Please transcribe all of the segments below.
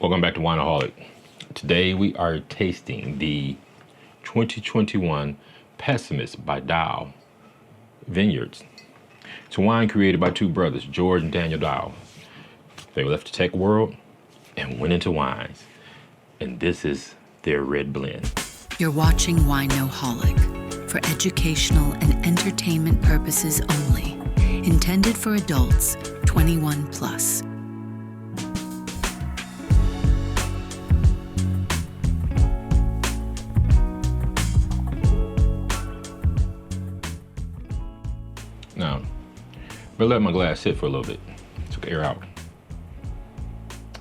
Welcome back to WineNoholic. Today we are tasting the 2021 Pessimist by Dow Vineyards. It's a wine created by two brothers, George and Daniel Dow. They left the tech world and went into wines. And this is their red blend. You're watching WineNoholic for educational and entertainment purposes only. Intended for adults 21 plus. Now, but let my glass sit for a little bit. Took air out.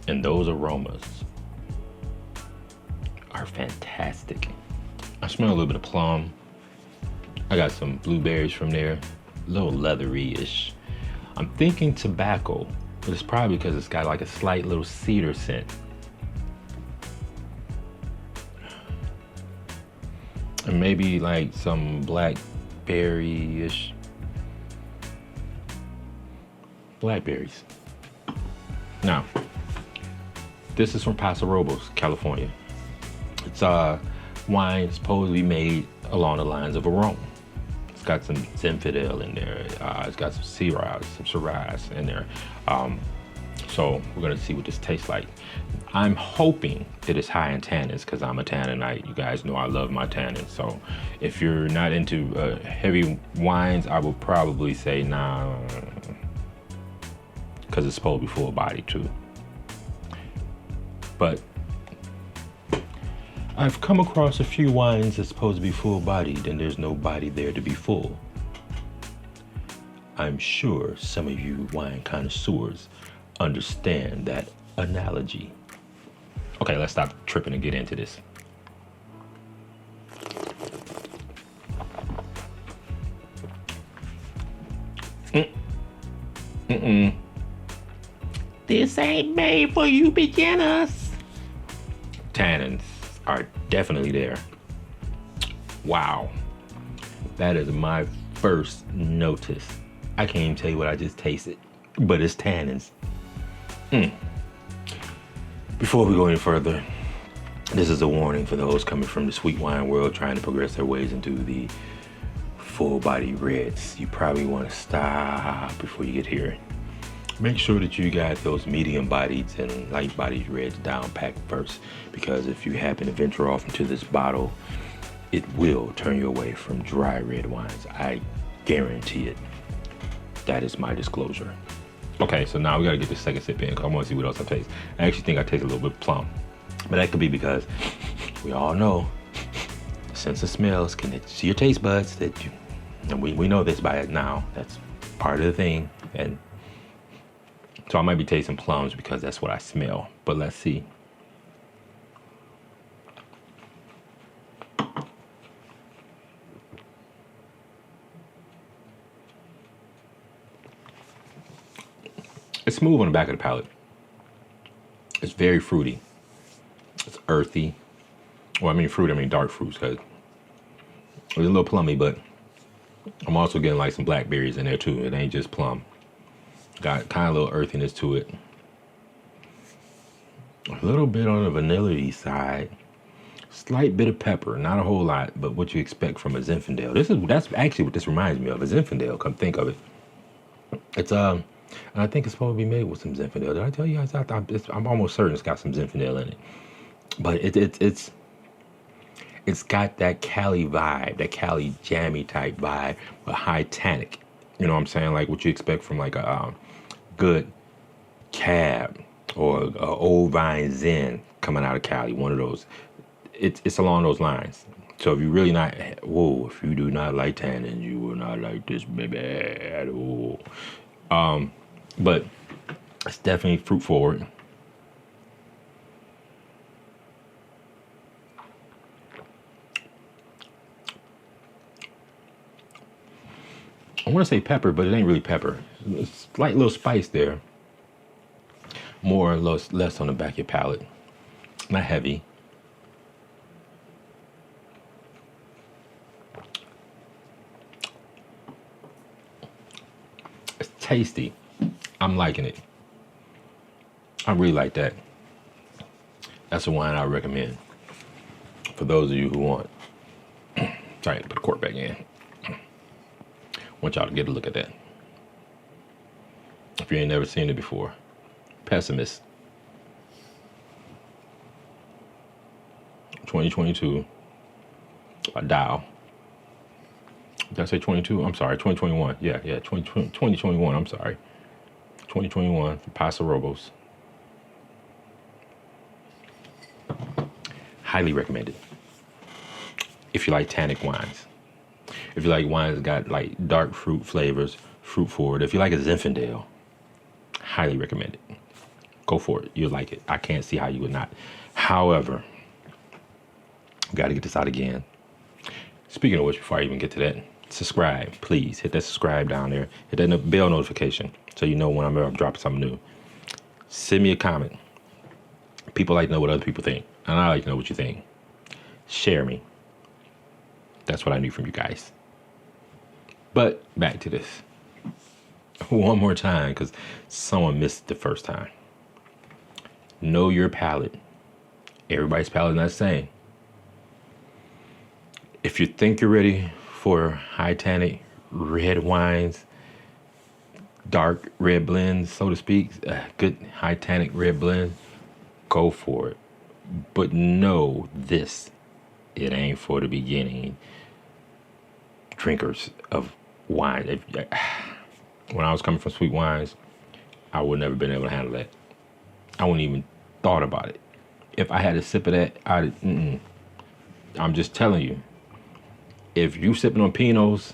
And those aromas are fantastic. I smell a little bit of plum. I got some blueberries from there, a little leathery-ish. I'm thinking tobacco, but it's probably because it's got like a slight little cedar scent. And maybe like some blackberry-ish. Blackberries. Now, this is from Paso Robles, California. It's wine supposedly made along the lines of a Rome. It's got some Zinfandel in there. It's got some Syrah, some Syrah in there. So we're gonna see what this tastes like. I'm hoping that it's high in tannins because I'm a tannenite. You guys know I love my tannins. So if you're not into heavy wines, I would probably say nah, because it's supposed to be full body too. But I've come across a few wines that's supposed to be full bodied and there's no body there to be full. I'm sure some of you wine connoisseurs understand that analogy. Okay, let's stop tripping and get into this. This ain't made for you beginners. Tannins are definitely there. Wow. That is my first notice. I can't even tell you what I just tasted, but it's tannins. Before we go any further, this is a warning for those coming from the sweet wine world trying to progress their ways into the full body reds. You probably want to stop before you get here. Make sure that you got those medium bodied and light bodied reds down packed first, because if you happen to venture off into this bottle, it will turn you away from dry red wines. I guarantee it. That is my disclosure. Okay, so now we gotta get the second sip in. I want to see what else I taste. I actually think I taste a little bit of plum, but that could be because we all know the sense of smells connected to your taste buds. That you, and we know this by it now. That's part of the thing, and so I might be tasting plums because that's what I smell, but let's see. It's smooth on the back of the palate. It's very fruity. It's earthy. Well, I mean fruit, I mean dark fruits, because it's a little plummy, but I'm also getting like some blackberries in there too. It ain't just plum. Got kind of a little earthiness to it. A little bit on the vanilla-y side. Slight bit of pepper, not a whole lot, but what you expect from a Zinfandel. That's actually what this reminds me of, a Zinfandel, come think of it. It's and I think it's supposed to be made with some Zinfandel. Did I tell you guys? I'm almost certain it's got some Zinfandel in it. But it's got that Cali vibe, that Cali jammy type vibe, but high tannic. You know what I'm saying? Like what you expect from like a good cab or a old vine Zen coming out of Cali, one of those. It's along those lines. So if you really not, if you do not like tannins, you will not like this baby at all. But it's definitely fruit forward. I want to say pepper, but it ain't really pepper. It's slight little spice there. More or less on the back of your palate. Not heavy. It's tasty. I'm liking it. I really like that. That's a wine I recommend for those of you who want. Sorry, to put the cork back in. Want y'all to get a look at that. If you ain't never seen it before. Pessimist. 2022. A dial. Did I say 22? I'm sorry, 2021. Yeah, 2021, I'm sorry. 2021 for Paso Robles. Highly recommended. If you like tannic wines. If you like wines that got like dark fruit flavors, fruit forward. If you like a Zinfandel, highly recommended. Go for it. You'll like it. I can't see how you would not. However, got to get this out again. Speaking of which, before I even get to that, subscribe, please. Hit that subscribe down there. Hit that bell notification so you know when I'm dropping something new. Send me a comment. People like to know what other people think, and I like to know what you think. Share me. That's what I need from you guys. But back to this. One more time, because someone missed it the first time. Know your palate. Everybody's palate is not the same. If you think you're ready for high tannic red wines, dark red blends, so to speak, good high tannic red blend, go for it. But know this, it ain't for the beginning drinkers of wine. When I was coming from sweet wines, I would never been able to handle that. I wouldn't even thought about it. If I had a sip of that, I'm just telling you. If you sipping on Pinots,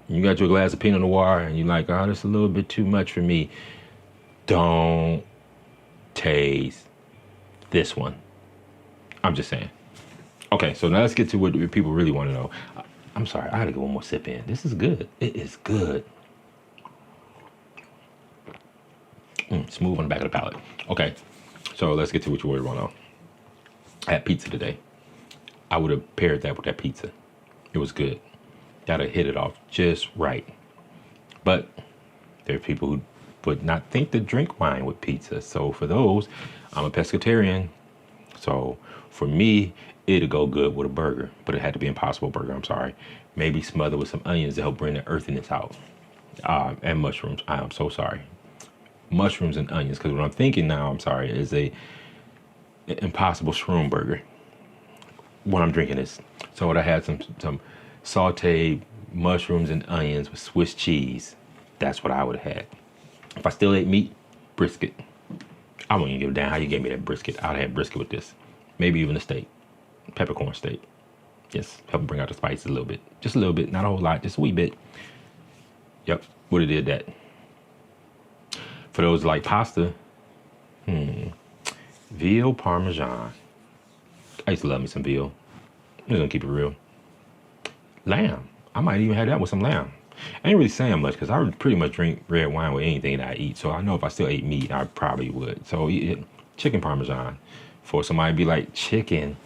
you got your glass of Pinot Noir, and you're like, oh, that's a little bit too much for me, don't taste this one. I'm just saying. Okay, so now let's get to what people really want to know. I'm sorry, I gotta get one more sip in. This is good. It is good. Smooth on the back of the palate. Okay, so let's get to what you really want to know. I had pizza today. I would have paired that with that pizza. It was good. Gotta hit it off just right. But there are people who would not think to drink wine with pizza. So for those, I'm a pescatarian. So for me, it'd go good with a burger, but it had to be Impossible Burger. I'm sorry. Maybe smothered with some onions to help bring the earthiness out. And mushrooms. I am so sorry. Mushrooms and onions, because what I'm thinking now, I'm sorry, is a Impossible Shroom Burger when I'm drinking this. So what I had some sauteed mushrooms and onions with Swiss cheese. That's what I would have had. If I still ate meat, brisket. I wouldn't even give a damn how you gave me that brisket. I'd have had brisket with this. Maybe even a steak. Peppercorn steak. Just help bring out the spice a little bit. Just a little bit, not a whole lot, just a wee bit. Yep, would have did that. For those like pasta, veal parmesan. I used to love me some veal. I'm just gonna keep it real. Lamb. I might even have that with some lamb. I ain't really saying much because I would pretty much drink red wine with anything that I eat. So I know if I still ate meat, I probably would. So chicken parmesan. For somebody to be like, chicken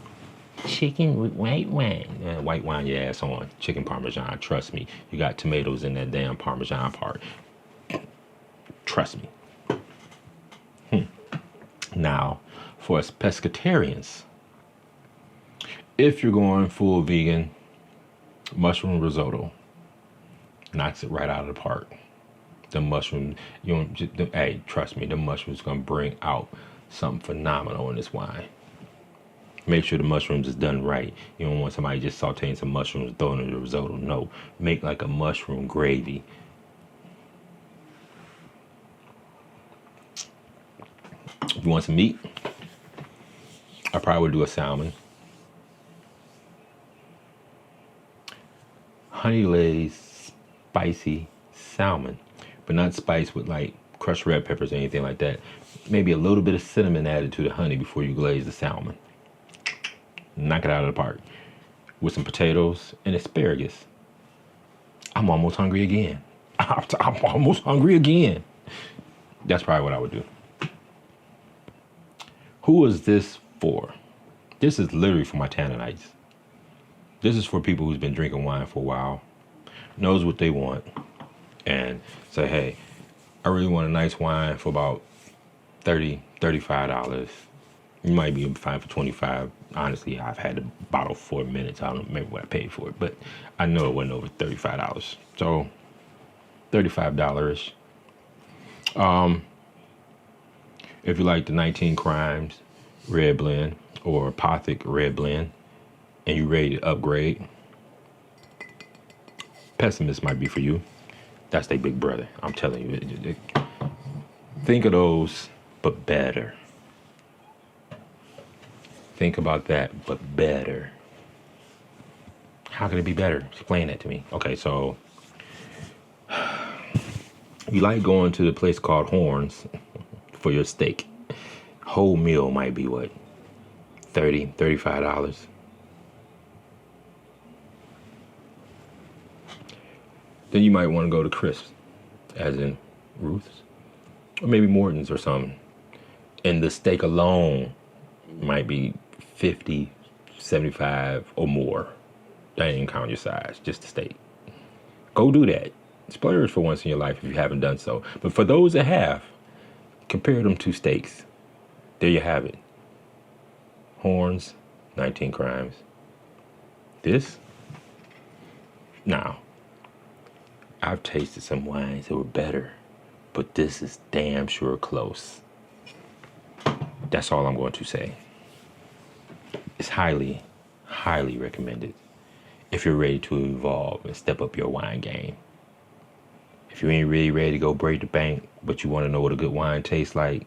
with white wine. White wine your ass on. Chicken parmesan. Trust me. You got tomatoes in that damn parmesan part. Trust me. Now, for us pescatarians, if you're going full vegan, mushroom risotto knocks it right out of the park. The mushroom, hey, trust me, the mushroom's gonna bring out something phenomenal in this wine. Make sure the mushrooms is done right. You don't want somebody just sauteing some mushrooms and throwing it in the risotto. No, make like a mushroom gravy. If you want some meat, I probably would do a salmon. Honey glazed spicy salmon, but not spiced with like crushed red peppers or anything like that. Maybe a little bit of cinnamon added to the honey before you glaze the salmon. Knock it out of the park with some potatoes and asparagus. I'm almost hungry again. I'm almost hungry again. That's probably what I would do. Who is this for? This is literally for my Tanninites. This is for people who's been drinking wine for a while, knows what they want, and say, hey, I really want a nice wine for about $30, $35. You might be able to find for 25. Honestly, I've had the bottle 4 minutes. I don't remember what I paid for it, but I know it wasn't over $35. So $35. If you like the 19 Crimes red blend or Apothic red blend and you're ready to upgrade, Pessimist might be for you. That's their big brother. I'm telling you. Think of those, but better. Think about that, but better. How can it be better? Explain that to me. Okay, so you like going to the place called Horns for your steak. Whole meal might be what? $30, $35. Then you might want to go to Crisp, as in Ruth's, or maybe Morton's or something. And the steak alone might be 50, 75 or more. That ain't even count your size, just the steak. Go do that. Splurge for once in your life if you haven't done so. But for those that have, compare them to steaks. There you have it. Horns, 19 Crimes. This? Now, I've tasted some wines that were better, but this is damn sure close. That's all I'm going to say. It's highly, highly recommended if you're ready to evolve and step up your wine game. If you ain't really ready to go break the bank, but you want to know what a good wine tastes like,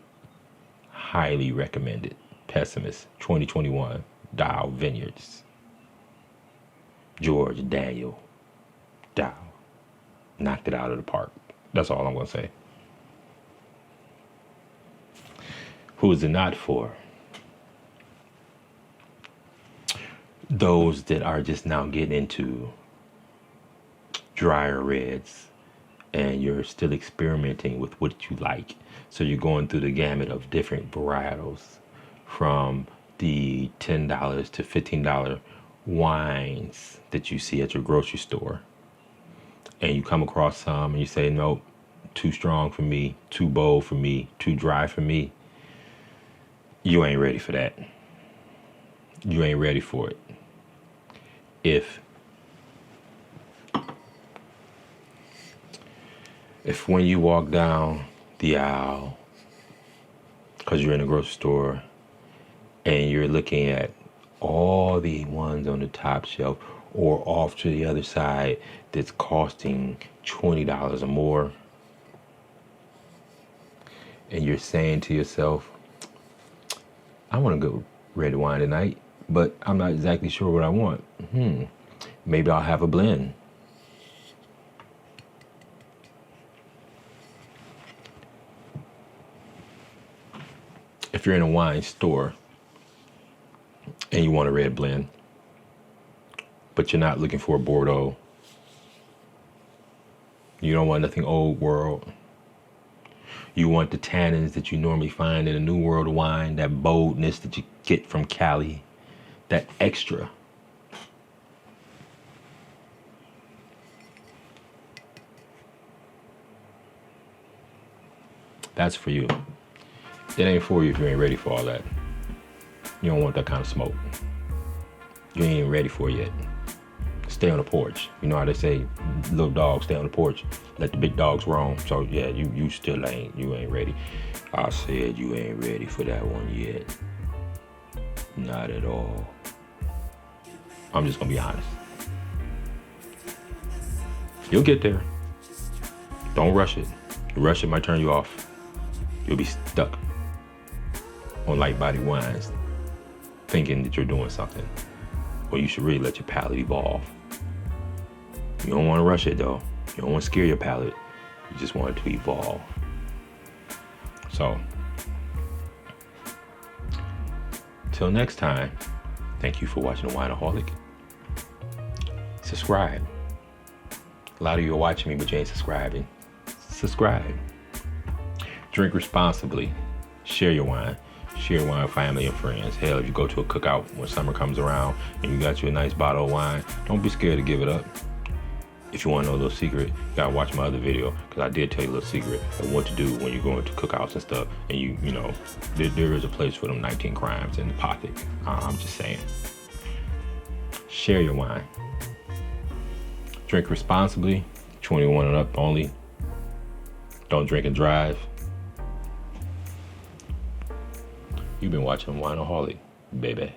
highly recommended. Pessimist 2021 Dow Vineyards. George Daniel Dow knocked it out of the park. That's all I'm going to say. Who is it not for? Those that are just now getting into drier reds and you're still experimenting with what you like. So you're going through the gamut of different varietals from the $10 to $15 wines that you see at your grocery store. And you come across some and you say, nope, too strong for me, too bold for me, too dry for me. You ain't ready for that. You ain't ready for it. If when you walk down the aisle, because you're in a grocery store, and you're looking at all the ones on the top shelf or off to the other side that's costing $20 or more, and you're saying to yourself, I want a good red wine tonight, but I'm not exactly sure what I want. Maybe I'll have a blend. If you're in a wine store and you want a red blend, but you're not looking for a Bordeaux, you don't want nothing old world, you want the tannins that you normally find in a New World wine, that boldness that you get from Cali, that extra. That's for you. It ain't for you if you ain't ready for all that. You don't want that kind of smoke. You ain't ready for it yet. Stay on the porch. You know how they say, little dogs stay on the porch, let the big dogs roam. So yeah, you still you ain't ready. I said you ain't ready for that one yet. Not at all. I'm just gonna be honest. You'll get there. Don't rush it. Rush it might turn you off. You'll be stuck on light body wines thinking that you're doing something. Well, you should really let your palate evolve. You don't want to rush it though. You don't want to scare your palate. You just want it to evolve. So, till next time, thank you for watching the WineNoholic. Subscribe. A lot of you are watching me, but you ain't subscribing. Subscribe. Drink responsibly. Share your wine. Share wine with family and friends. Hell, if you go to a cookout when summer comes around and you got you a nice bottle of wine, don't be scared to give it up. If you want to know a little secret, you gotta watch my other video, because I did tell you a little secret of what to do when you're going to cookouts and stuff. And you know, there is a place for them 19 crimes in the pocket. I'm just saying. Share your wine. Drink responsibly. 21 and up only. Don't drink and drive. You've been watching WineNoholic, baby.